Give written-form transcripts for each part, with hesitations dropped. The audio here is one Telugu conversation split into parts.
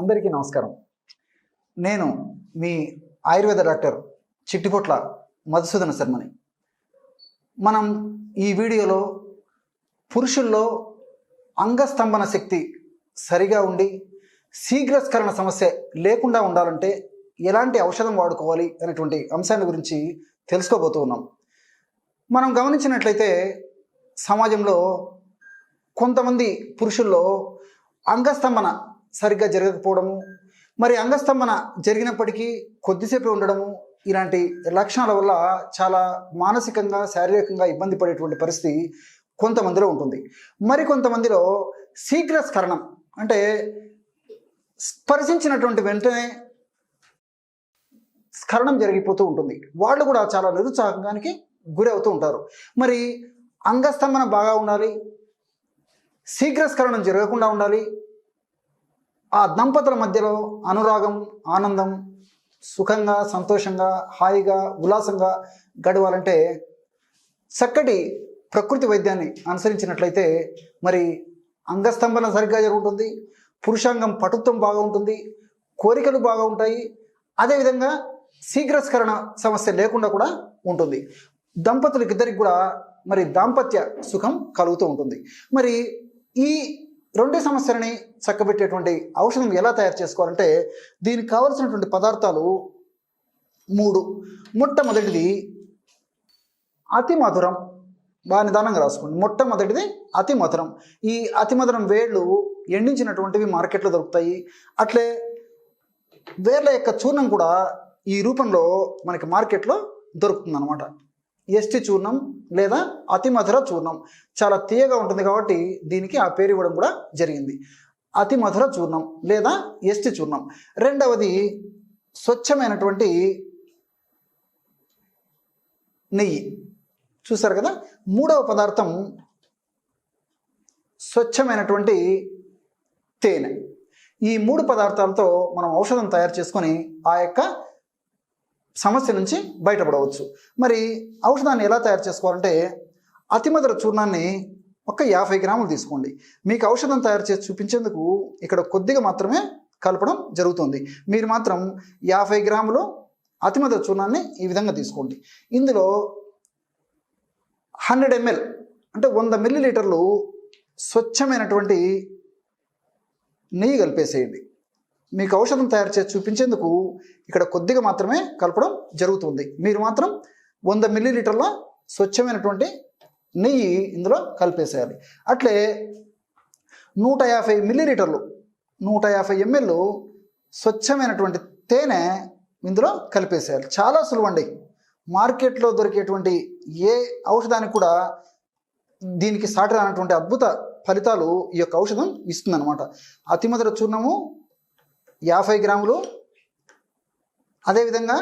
అందరికీ నమస్కారం. నేను మీ ఆయుర్వేద డాక్టర్ చిట్టిపొట్ల మధుసూదన శర్మని. మనం ఈ వీడియోలో పురుషుల్లో అంగస్తంభన శక్తి సరిగా ఉండి శీఘ్రస్ఖలన సమస్య లేకుండా ఉండాలంటే ఎలాంటి ఔషధం వాడుకోవాలి అనేటువంటి అంశాన్ని గురించి తెలుసుకోబోతూ ఉన్నాం. మనం గమనించినట్లయితే సమాజంలో కొంతమంది పురుషుల్లో అంగస్తంభన సరిగ్గా జరగకపోవడము, మరి అంగస్తంభన జరిగినప్పటికీ కొద్దిసేపు ఉండడము, ఇలాంటి లక్షణాల వల్ల చాలా మానసికంగా శారీరకంగా ఇబ్బంది పడేటువంటి పరిస్థితి కొంతమందిలో ఉంటుంది. మరి కొంతమందిలో శీఘ్రస్ఖలనం అంటే స్పర్శించినటువంటి వెంటనే స్ఖలనం జరిగిపోతూ ఉంటుంది. వాళ్ళు కూడా చాలా నిరుత్సాహానికి గురి అవుతూ ఉంటారు. మరి అంగస్తంభన బాగా ఉండాలి, శీఘ్రస్ఖలనం జరగకుండా ఉండాలి, ఆ దంపతుల మధ్యలో అనురాగం, ఆనందం, సుఖంగా, సంతోషంగా, హాయిగా, ఉల్లాసంగా గడవాలంటే చక్కటి ప్రకృతి వైద్యాన్ని అనుసరించినట్లయితే మరి అంగస్తంభన సరిగ్గా జరుగుతుంది, పురుషాంగం పటుత్వం బాగా ఉంటుంది, కోరికలు బాగా ఉంటాయి, అదేవిధంగా శీఘ్రస్ఖలన సమస్య లేకుండా కూడా ఉంటుంది. దంపతులకిద్దరికి కూడా మరి దాంపత్య సుఖం కలుగుతూ ఉంటుంది. మరి ఈ రెండు సమస్యలని చక్కబెట్టేటువంటి ఔషధం ఎలా తయారు చేసుకోవాలంటే దీనికి కావలసినటువంటి పదార్థాలు 3. మొట్టమొదటిది అతి మధురం. బాగా నిదానంగా రాసుకోండి. మొట్టమొదటిది అతి మధురం. ఈ అతి మధురం వేళ్ళు ఎండించినటువంటివి మార్కెట్లో దొరుకుతాయి. అట్లే వేర్ల యొక్క చూర్ణం కూడా ఈ రూపంలో మనకి మార్కెట్లో దొరుకుతుంది అన్నమాట. ఎస్టి చూర్ణం లేదా అతి మధుర చూర్ణం. చాలా తీయగా ఉంటుంది కాబట్టి దీనికి ఆ పేరు ఇవ్వడం కూడా జరిగింది. అతి మధుర చూర్ణం లేదా ఎస్టి చూర్ణం. రెండవది స్వచ్ఛమైనటువంటి నెయ్యి. చూసారు కదా. మూడవ పదార్థం స్వచ్ఛమైనటువంటి తేనె. ఈ 3 పదార్థాలతో మనం ఔషధం తయారు చేసుకొని ఆ యొక్క సమస్య నుంచి బయటపడవచ్చు. మరి ఔషధాన్ని ఎలా తయారు చేసుకోవాలంటే అతిమధుర చూర్ణాన్ని ఒక 50 గ్రాములు తీసుకోండి. మీకు ఔషధం తయారు చేసి చూపించేందుకు ఇక్కడ కొద్దిగా మాత్రమే కలపడం జరుగుతుంది. మీరు మాత్రం 50 గ్రాములు అతిమధుర చూర్ణాన్ని ఈ విధంగా తీసుకోండి. ఇందులో 100 ml అంటే 100 మిల్లీలీటర్లు స్వచ్ఛమైనటువంటి నెయ్యి కలిపేసేయండి. మీకు ఔషధం తయారు చేసి చూపించేందుకు ఇక్కడ కొద్దిగా మాత్రమే కలపడం జరుగుతుంది. మీరు మాత్రం 100 మిల్లీలీటర్ల స్వచ్ఛమైనటువంటి నెయ్యి ఇందులో కలిపేసేయాలి. అట్లే 150 మిల్లీలీటర్లు 150 ml స్వచ్ఛమైనటువంటి తేనె ఇందులో కలిపేసేయాలి. చాలా సులువండి. మార్కెట్లో దొరికేటువంటి ఏ ఔషధానికి కూడా దీనికి సాటి రానటువంటి అద్భుత ఫలితాలు ఈ యొక్క ఔషధం ఇస్తుందన్నమాట. అతిమధుర చూర్ణము 50 గ్రాములు, అదేవిధంగా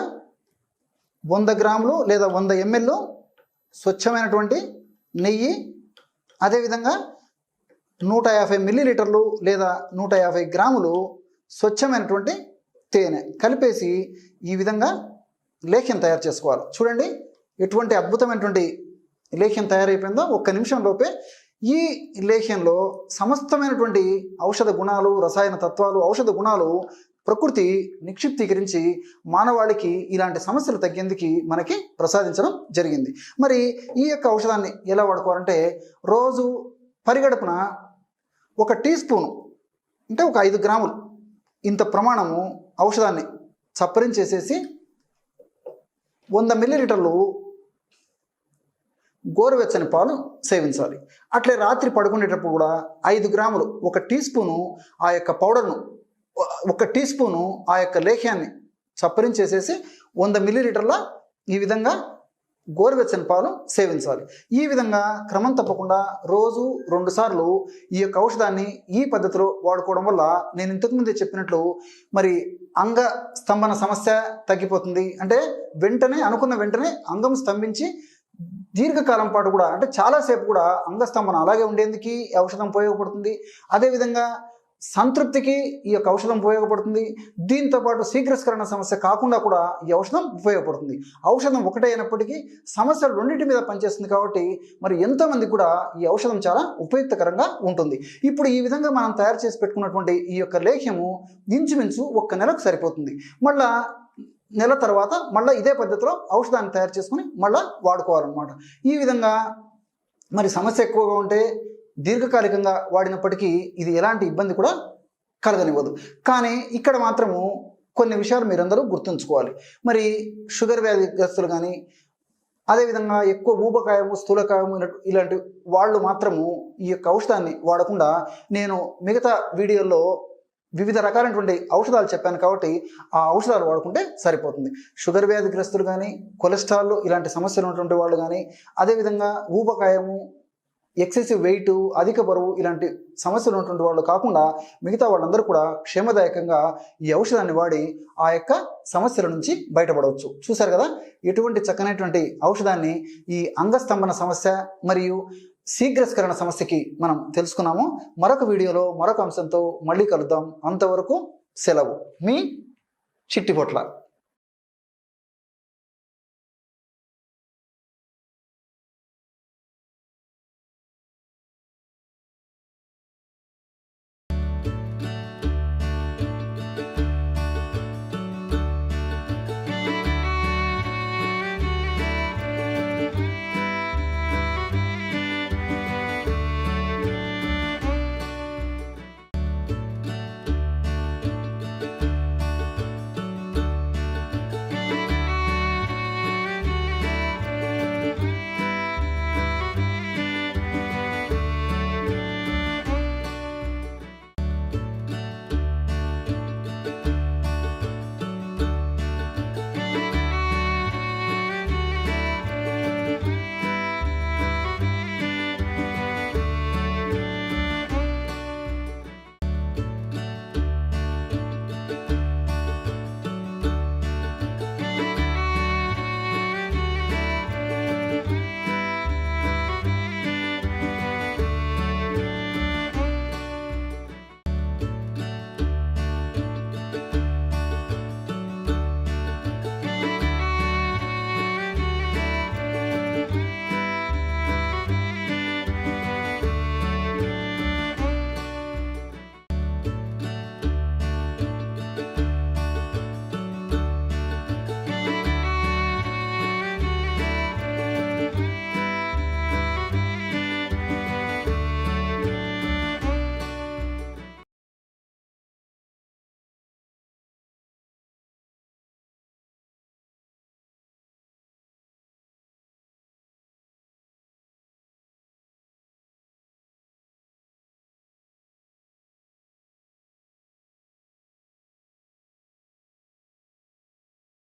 100 గ్రాములు లేదా 100 ml స్వచ్ఛమైనటువంటి నెయ్యి, అదేవిధంగా 150 మిల్లీలీటర్లు లేదా 150 గ్రాములు స్వచ్ఛమైనటువంటి తేనె కలిపేసి ఈ విధంగా లేఖ్యం తయారు చేసుకోవాలి. చూడండి ఎటువంటి అద్భుతమైనటువంటి లేఖ్యం తయారైపోయిందో. 1 నిమిషం లోపే ఈ లేఖ్యంలో సమస్తమైనటువంటి ఔషధ గుణాలు, రసాయన తత్వాలు, ఔషధ గుణాలు ప్రకృతి నిక్షిప్తీకరించి మానవాళికి ఇలాంటి సమస్యలు తగ్గేందుకు మనకి ప్రసాదించడం జరిగింది. మరి ఈ యొక్క ఔషధాన్ని ఎలా వాడుకోవాలంటే రోజు పరిగడుపున 1 టీ స్పూను అంటే ఒక 5 గ్రాములు ఇంత ప్రమాణము ఔషధాన్ని చప్పరించేసేసి 100 మిల్లీలీటర్లు గోరువెచ్చని పాలు సేవించాలి. అట్లే రాత్రి పడుకునేటప్పుడు కూడా 5 గ్రాములు 1 టీ స్పూను ఆ యొక్క పౌడర్ను 1 టీ స్పూను ఆ యొక్క లేఖ్యాన్ని చప్పరించేసేసి 100 మిల్లీలీటర్ల ఈ విధంగా గోరువెచ్చని పాలు సేవించాలి. ఈ విధంగా క్రమం తప్పకుండా రోజు 2 సార్లు ఈ యొక్క ఔషధాన్ని ఈ పద్ధతిలో వాడుకోవడం వల్ల నేను ఇంతకుముందే చెప్పినట్లు మరి అంగ స్తంభన సమస్య తగ్గిపోతుంది. అంటే వెంటనే అనుకున్న వెంటనే అంగం స్తంభించి దీర్ఘకాలం పాటు కూడా అంటే చాలాసేపు కూడా అంగస్తంభన అలాగే ఉండేందుకు ఔషధం ఉపయోగపడుతుంది. అదేవిధంగా సంతృప్తికి ఈ యొక్క ఔషధం ఉపయోగపడుతుంది. దీంతో పాటు శీఘ్రస్ఖలన సమస్య కాకుండా కూడా ఈ ఔషధం ఉపయోగపడుతుంది. ఔషధం ఒకటే అయినప్పటికీ సమస్యలు రెండింటి మీద పనిచేస్తుంది కాబట్టి మరి ఎంతోమంది కూడా ఈ ఔషధం చాలా ఉపయుక్తకరంగా ఉంటుంది. ఇప్పుడు ఈ విధంగా మనం తయారు చేసి పెట్టుకున్నటువంటి ఈ యొక్క లేహ్యము ఇంచుమించు 1 నెలకు సరిపోతుంది. మళ్ళా నెల తర్వాత మళ్ళీ ఇదే పద్ధతిలో ఔషధాన్ని తయారు చేసుకుని మళ్ళీ వాడుకోవాలన్నమాట. ఈ విధంగా మరి సమస్య ఎక్కువగా ఉంటే దీర్ఘకాలికంగా వాడినప్పటికీ ఇది ఎలాంటి ఇబ్బంది కూడా కలగనివ్వదు. కానీ ఇక్కడ మాత్రము కొన్ని విషయాలు మీరందరూ గుర్తుంచుకోవాలి. మరి షుగర్ వ్యాధిగ్రస్తులు కానీ అదేవిధంగా ఎక్కువ ఊబకాయము స్థూలకాయము ఇలాంటి వాళ్ళు మాత్రము ఈ యొక్క ఔషధాన్ని వాడకుండా నేను మిగతా వీడియోల్లో వివిధ రకాలైనటువంటి ఔషధాలు చెప్పాను కాబట్టి ఆ ఔషధాలు వాడుకుంటే సరిపోతుంది. షుగర్ వ్యాధిగ్రస్తులు కానీ కొలెస్ట్రాల్ ఇలాంటి సమస్యలు ఉన్నటువంటి వాళ్ళు కానీ అదేవిధంగా ఊబకాయము ఎక్సెసివ్ వెయిట్ అధిక బరువు ఇలాంటి సమస్యలు ఉన్నటువంటి వాళ్ళు కాకుండా మిగతా వాళ్ళందరూ కూడా క్షేమదాయకంగా ఈ ఔషధాన్ని వాడి ఆ యొక్క సమస్యల నుంచి బయటపడవచ్చు. చూశారు కదా ఎటువంటి చక్కనైనటువంటి ఔషధాన్ని ఈ అంగస్తంభన సమస్య మరియు శీఘ్రస్ఖలన సమస్యకి మనం తెలుసుకున్నాము. మరొక వీడియోలో మరొక అంశంతో మళ్ళీ కలుద్దాం. అంతవరకు సెలవు. మీ చిట్టిపొట్ల.